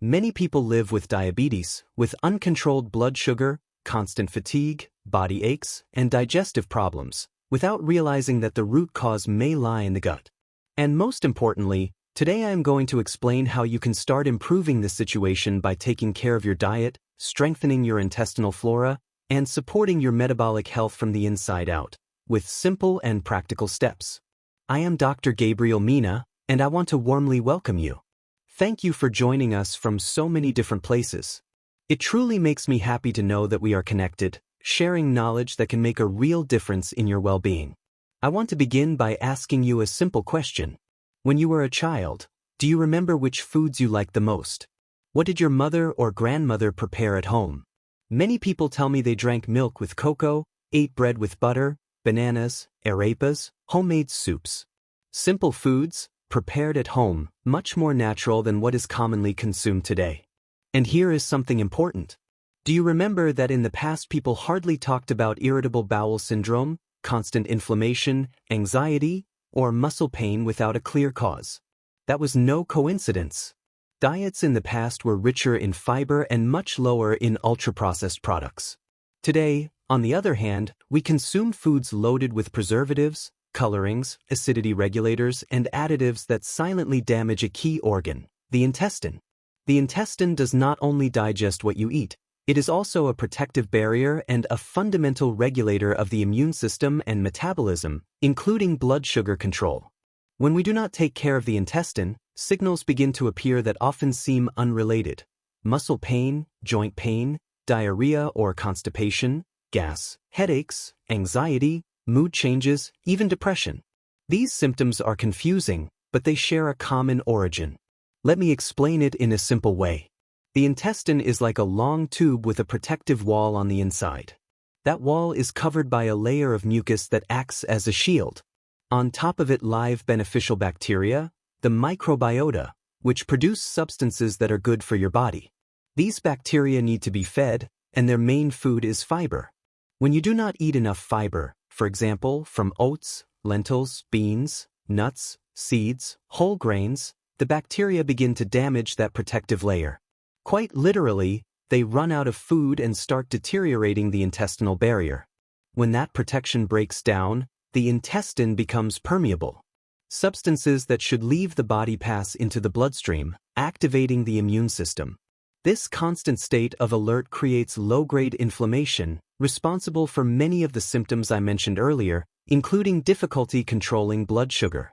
Many people live with diabetes, with uncontrolled blood sugar, constant fatigue, body aches, and digestive problems, without realizing that the root cause may lie in the gut. And most importantly, today I am going to explain how you can start improving this situation by taking care of your diet, strengthening your intestinal flora, and supporting your metabolic health from the inside out, with simple and practical steps. I am Dr. Gabriel Mina, and I want to warmly welcome you. Thank you for joining us from so many different places. It truly makes me happy to know that we are connected, sharing knowledge that can make a real difference in your well-being. I want to begin by asking you a simple question. When you were a child, do you remember which foods you liked the most? What did your mother or grandmother prepare at home? Many people tell me they drank milk with cocoa, ate bread with butter, bananas, arepas, homemade soups. Simple foods, prepared at home, much more natural than what is commonly consumed today. And here is something important. Do you remember that in the past people hardly talked about irritable bowel syndrome, constant inflammation, anxiety, or muscle pain without a clear cause? That was no coincidence. Diets in the past were richer in fiber and much lower in ultra-processed products. Today, on the other hand, we consume foods loaded with preservatives, colorings, acidity regulators, and additives that silently damage a key organ, the intestine. The intestine does not only digest what you eat, it is also a protective barrier and a fundamental regulator of the immune system and metabolism, including blood sugar control. When we do not take care of the intestine, signals begin to appear that often seem unrelated. Muscle pain, joint pain, diarrhea or constipation, gas, headaches, anxiety, mood changes, even depression. These symptoms are confusing, but they share a common origin. Let me explain it in a simple way. The intestine is like a long tube with a protective wall on the inside. That wall is covered by a layer of mucus that acts as a shield. On top of it live beneficial bacteria, the microbiota, which produce substances that are good for your body. These bacteria need to be fed, and their main food is fiber. When you do not eat enough fiber, for example, from oats, lentils, beans, nuts, seeds, whole grains, the bacteria begin to damage that protective layer. Quite literally, they run out of food and start deteriorating the intestinal barrier. When that protection breaks down, the intestine becomes permeable. Substances that should leave the body pass into the bloodstream, activating the immune system. This constant state of alert creates low-grade inflammation, responsible for many of the symptoms I mentioned earlier, including difficulty controlling blood sugar.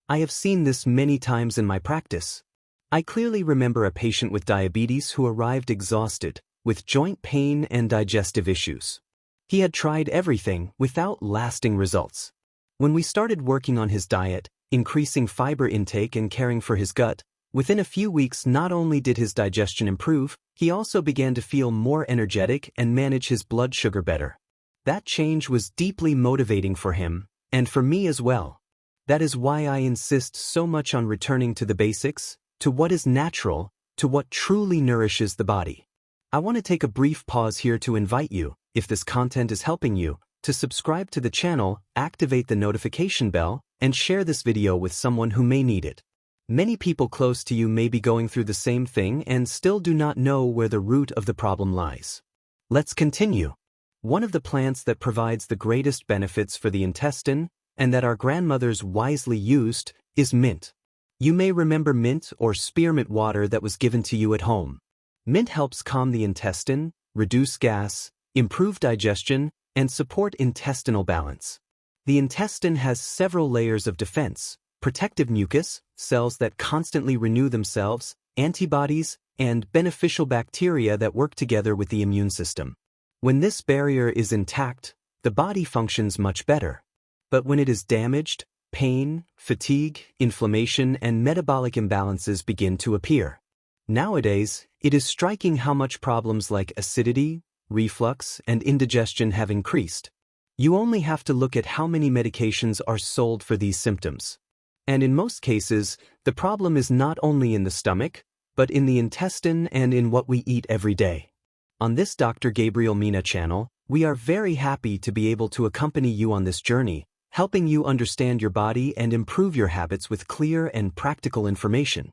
I have seen this many times in my practice. I clearly remember a patient with diabetes who arrived exhausted, with joint pain and digestive issues. He had tried everything without lasting results. When we started working on his diet, increasing fiber intake and caring for his gut, within a few weeks not only did his digestion improve, he also began to feel more energetic and manage his blood sugar better. That change was deeply motivating for him, and for me as well. That is why I insist so much on returning to the basics, to what is natural, to what truly nourishes the body. I want to take a brief pause here to invite you, if this content is helping you, to subscribe to the channel, activate the notification bell, and share this video with someone who may need it. Many people close to you may be going through the same thing and still do not know where the root of the problem lies. Let's continue. One of the plants that provides the greatest benefits for the intestine, and that our grandmothers wisely used, is mint. You may remember mint or spearmint water that was given to you at home. Mint helps calm the intestine, reduce gas, improve digestion, and support intestinal balance. The intestine has several layers of defense: protective mucus, cells that constantly renew themselves, antibodies, and beneficial bacteria that work together with the immune system. When this barrier is intact, the body functions much better. But when it is damaged, pain, fatigue, inflammation, and metabolic imbalances begin to appear. Nowadays, it is striking how much problems like acidity, reflux, and indigestion have increased. You only have to look at how many medications are sold for these symptoms. And in most cases, the problem is not only in the stomach, but in the intestine and in what we eat every day. On this Dr. Gabriel Mina channel, we are very happy to be able to accompany you on this journey, helping you understand your body and improve your habits with clear and practical information.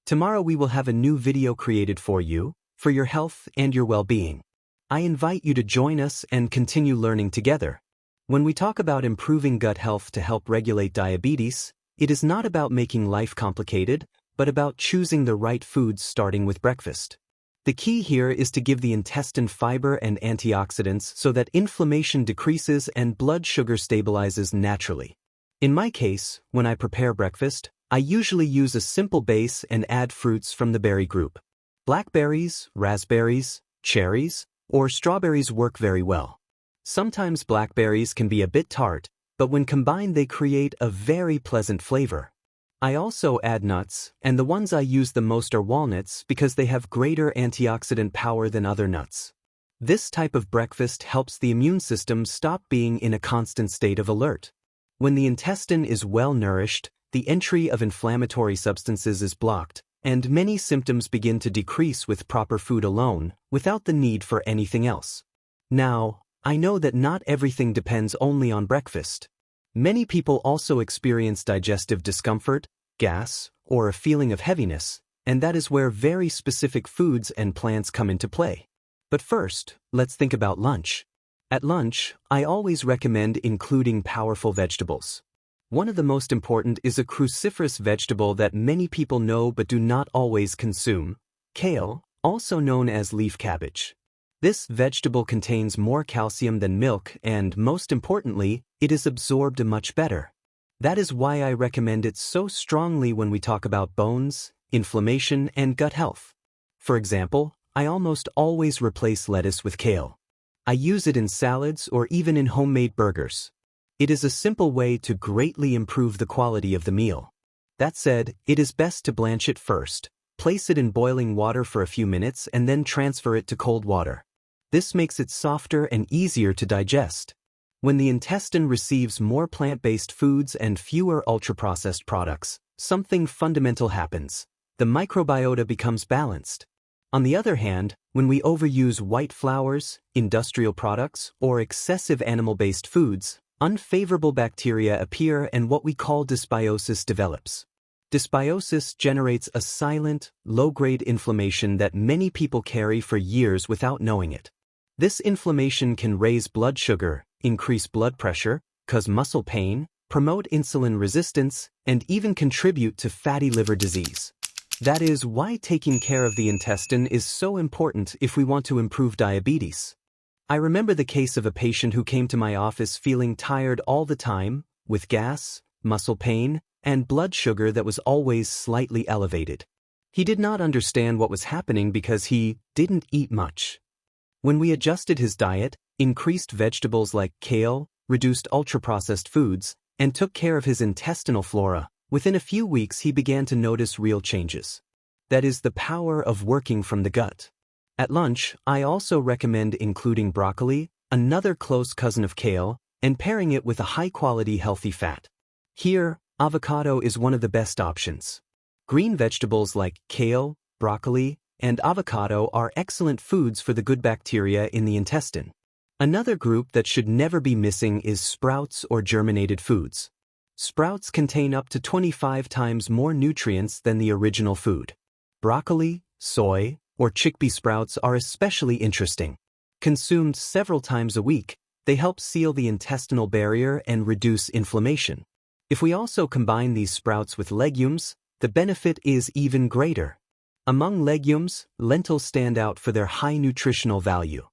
Tomorrow we will have a new video created for you, for your health and your well-being. I invite you to join us and continue learning together. When we talk about improving gut health to help regulate diabetes, it is not about making life complicated, but about choosing the right foods starting with breakfast. The key here is to give the intestine fiber and antioxidants so that inflammation decreases and blood sugar stabilizes naturally. In my case, when I prepare breakfast, I usually use a simple base and add fruits from the berry group. Blackberries, raspberries, cherries, or strawberries work very well. Sometimes blackberries can be a bit tart, but when combined they create a very pleasant flavor. I also add nuts, and the ones I use the most are walnuts because they have greater antioxidant power than other nuts. This type of breakfast helps the immune system stop being in a constant state of alert. When the intestine is well nourished, the entry of inflammatory substances is blocked, and many symptoms begin to decrease with proper food alone, without the need for anything else. Now, I know that not everything depends only on breakfast. Many people also experience digestive discomfort, gas, or a feeling of heaviness, and that is where very specific foods and plants come into play. But first, let's think about lunch. At lunch, I always recommend including powerful vegetables. One of the most important is a cruciferous vegetable that many people know but do not always consume: kale, also known as leaf cabbage. This vegetable contains more calcium than milk and, most importantly, it is absorbed much better. That is why I recommend it so strongly when we talk about bones, inflammation, and gut health. For example, I almost always replace lettuce with kale. I use it in salads or even in homemade burgers. It is a simple way to greatly improve the quality of the meal. That said, it is best to blanch it first, place it in boiling water for a few minutes and then transfer it to cold water. This makes it softer and easier to digest. When the intestine receives more plant-based foods and fewer ultra-processed products, something fundamental happens. The microbiota becomes balanced. On the other hand, when we overuse white flours, industrial products, or excessive animal-based foods, unfavorable bacteria appear and what we call dysbiosis develops. Dysbiosis generates a silent, low-grade inflammation that many people carry for years without knowing it. This inflammation can raise blood sugar, increase blood pressure, cause muscle pain, promote insulin resistance, and even contribute to fatty liver disease. That is why taking care of the intestine is so important if we want to improve diabetes. I remember the case of a patient who came to my office feeling tired all the time, with gas, muscle pain, and blood sugar that was always slightly elevated. He did not understand what was happening because he didn't eat much. When we adjusted his diet, increased vegetables like kale, reduced ultra-processed foods, and took care of his intestinal flora, within a few weeks he began to notice real changes. That is the power of working from the gut. At lunch, I also recommend including broccoli, another close cousin of kale, and pairing it with a high-quality healthy fat. Here, avocado is one of the best options. Green vegetables like kale, broccoli, and avocado are excellent foods for the good bacteria in the intestine. Another group that should never be missing is sprouts or germinated foods. Sprouts contain up to 25 times more nutrients than the original food. Broccoli, soy, or chickpea sprouts are especially interesting. Consumed several times a week, they help seal the intestinal barrier and reduce inflammation. If we also combine these sprouts with legumes, the benefit is even greater. Among legumes, lentils stand out for their high nutritional value.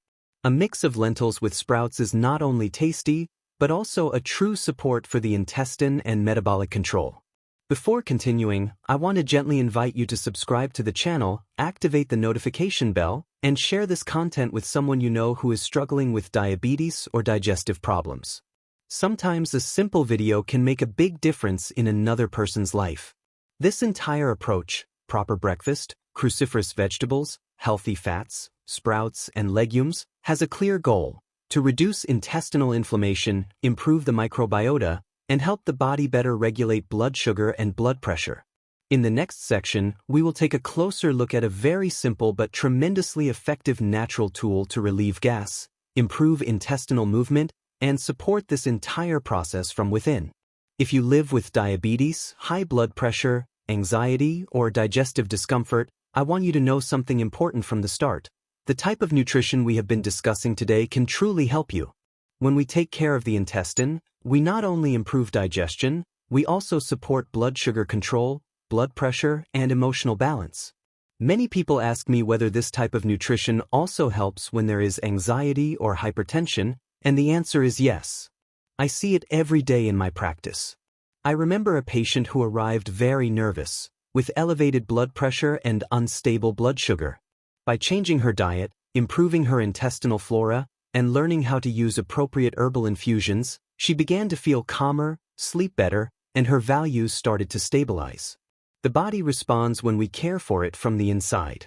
A mix of lentils with sprouts is not only tasty, but also a true support for the intestine and metabolic control. Before continuing, I want to gently invite you to subscribe to the channel, activate the notification bell, and share this content with someone you know who is struggling with diabetes or digestive problems. Sometimes a simple video can make a big difference in another person's life. This entire approach, proper breakfast, cruciferous vegetables, healthy fats, sprouts, and legumes, has a clear goal: to reduce intestinal inflammation, improve the microbiota, and help the body better regulate blood sugar and blood pressure. In the next section, we will take a closer look at a very simple but tremendously effective natural tool to relieve gas, improve intestinal movement, and support this entire process from within. If you live with diabetes, high blood pressure, anxiety, or digestive discomfort, I want you to know something important from the start. The type of nutrition we have been discussing today can truly help you. When we take care of the intestine, we not only improve digestion, we also support blood sugar control, blood pressure, and emotional balance. Many people ask me whether this type of nutrition also helps when there is anxiety or hypertension, and the answer is yes. I see it every day in my practice. I remember a patient who arrived very nervous, with elevated blood pressure and unstable blood sugar. By changing her diet, improving her intestinal flora, and learning how to use appropriate herbal infusions, she began to feel calmer, sleep better, and her values started to stabilize. The body responds when we care for it from the inside.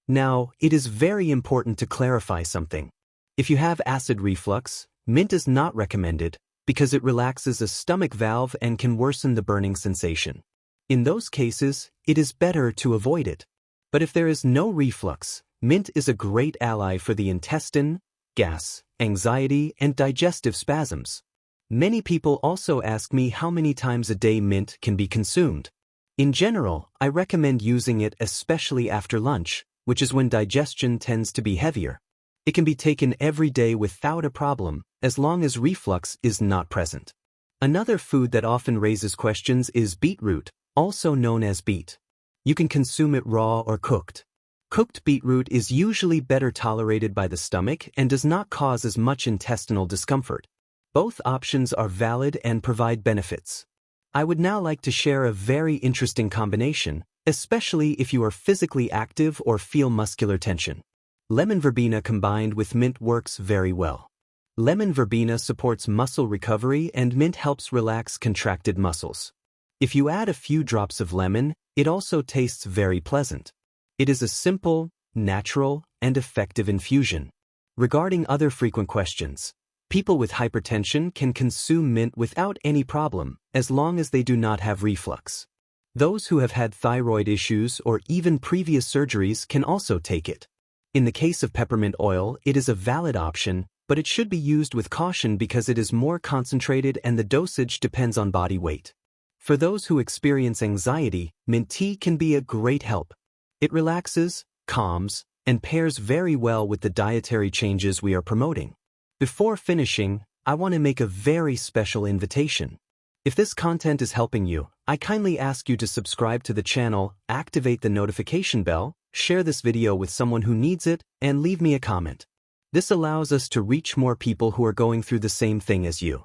Now, it is very important to clarify something. If you have acid reflux, mint is not recommended because it relaxes a stomach valve and can worsen the burning sensation. In those cases, it is better to avoid it. But if there is no reflux, mint is a great ally for the intestine, gas, anxiety, and digestive spasms. Many people also ask me how many times a day mint can be consumed. In general, I recommend using it especially after lunch, which is when digestion tends to be heavier. It can be taken every day without a problem, as long as reflux is not present. Another food that often raises questions is beetroot, also known as beet. You can consume it raw or cooked. Cooked beetroot is usually better tolerated by the stomach and does not cause as much intestinal discomfort. Both options are valid and provide benefits. I would now like to share a very interesting combination, especially if you are physically active or feel muscular tension. Lemon verbena combined with mint works very well. Lemon verbena supports muscle recovery and mint helps relax contracted muscles. If you add a few drops of lemon, it also tastes very pleasant. It is a simple, natural, and effective infusion. Regarding other frequent questions, people with hypertension can consume mint without any problem, as long as they do not have reflux. Those who have had thyroid issues or even previous surgeries can also take it. In the case of peppermint oil, it is a valid option, but it should be used with caution because it is more concentrated and the dosage depends on body weight. For those who experience anxiety, mint tea can be a great help. It relaxes, calms, and pairs very well with the dietary changes we are promoting. Before finishing, I want to make a very special invitation. If this content is helping you, I kindly ask you to subscribe to the channel, activate the notification bell, share this video with someone who needs it, and leave me a comment. This allows us to reach more people who are going through the same thing as you.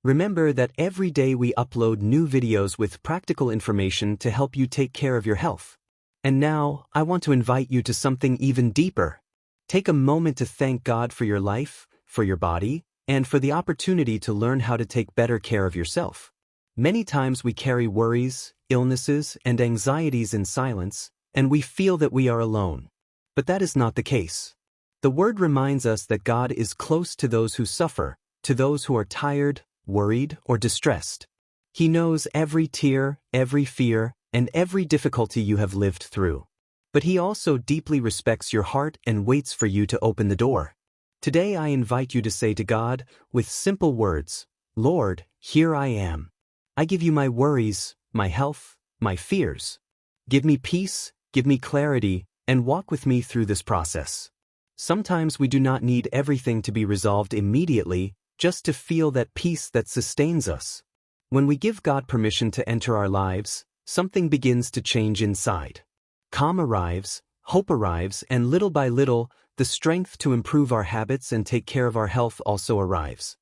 Remember that every day we upload new videos with practical information to help you take care of your health. And now, I want to invite you to something even deeper. Take a moment to thank God for your life, for your body, and for the opportunity to learn how to take better care of yourself. Many times we carry worries, illnesses, and anxieties in silence, and we feel that we are alone. But that is not the case. The Word reminds us that God is close to those who suffer, to those who are tired, worried, or distressed. He knows every tear, every fear, and every difficulty you have lived through. But He also deeply respects your heart and waits for you to open the door. Today I invite you to say to God, with simple words, Lord, here I am. I give you my worries, my health, my fears. Give me peace, give me clarity, and walk with me through this process. Sometimes we do not need everything to be resolved immediately, just to feel that peace that sustains us. When we give God permission to enter our lives, something begins to change inside. Calm arrives, hope arrives, and little by little, the strength to improve our habits and take care of our health also arrives.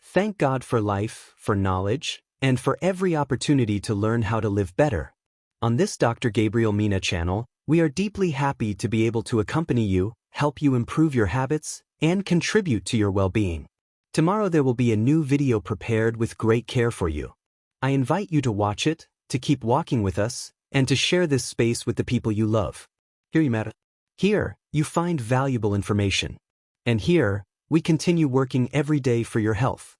Thank God for life, for knowledge, and for every opportunity to learn how to live better. On this Dr. Gabriel Mina channel, we are deeply happy to be able to accompany you, help you improve your habits, and contribute to your well-being. Tomorrow there will be a new video prepared with great care for you. I invite you to watch it, to keep walking with us, and to share this space with the people you love. Here, you find valuable information. And here, we continue working every day for your health.